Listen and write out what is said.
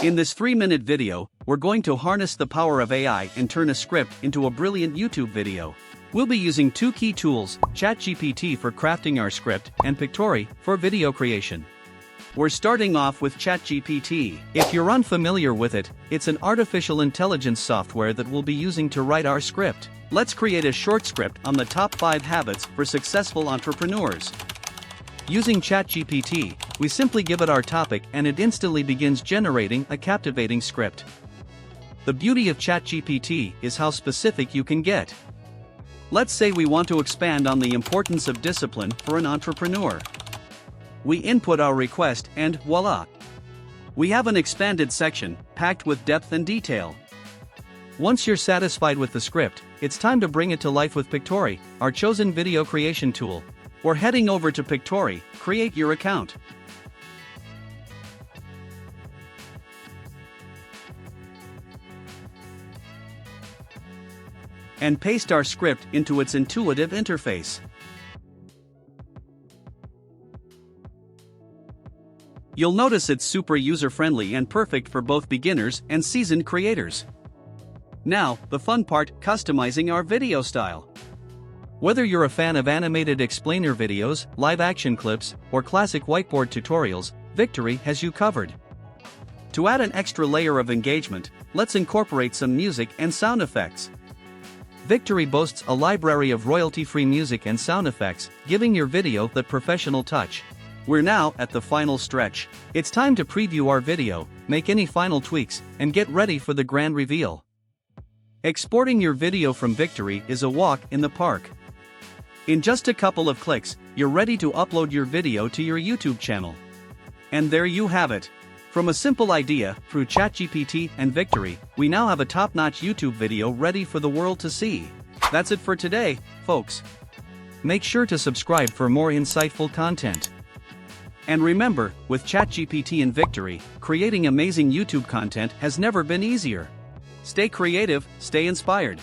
In this 3-minute video, we're going to harness the power of AI and turn a script into a brilliant YouTube video. We'll be using two key tools, ChatGPT for crafting our script and Pictory for video creation. We're starting off with ChatGPT. If you're unfamiliar with it, it's an artificial intelligence software that we'll be using to write our script. Let's create a short script on the top 5 habits for successful entrepreneurs. Using ChatGPT, we simply give it our topic and it instantly begins generating a captivating script. The beauty of ChatGPT is how specific you can get. Let's say we want to expand on the importance of discipline for an entrepreneur. We input our request and voila! We have an expanded section, packed with depth and detail. Once you're satisfied with the script, it's time to bring it to life with Pictory, our chosen video creation tool. We're heading over to Pictory, create your account. And paste our script into its intuitive interface. You'll notice it's super user-friendly and perfect for both beginners and seasoned creators. Now, the fun part, customizing our video style. Whether you're a fan of animated explainer videos, live-action clips, or classic whiteboard tutorials, Pictory has you covered. To add an extra layer of engagement, let's incorporate some music and sound effects. Pictory boasts a library of royalty-free music and sound effects, giving your video that professional touch. We're now at the final stretch. It's time to preview our video, make any final tweaks, and get ready for the grand reveal. Exporting your video from Pictory is a walk in the park. In just a couple of clicks, you're ready to upload your video to your YouTube channel. And there you have it. From a simple idea, through ChatGPT and Pictory, we now have a top-notch YouTube video ready for the world to see. That's it for today, folks. Make sure to subscribe for more insightful content. And remember, with ChatGPT and Pictory, creating amazing YouTube content has never been easier. Stay creative, stay inspired.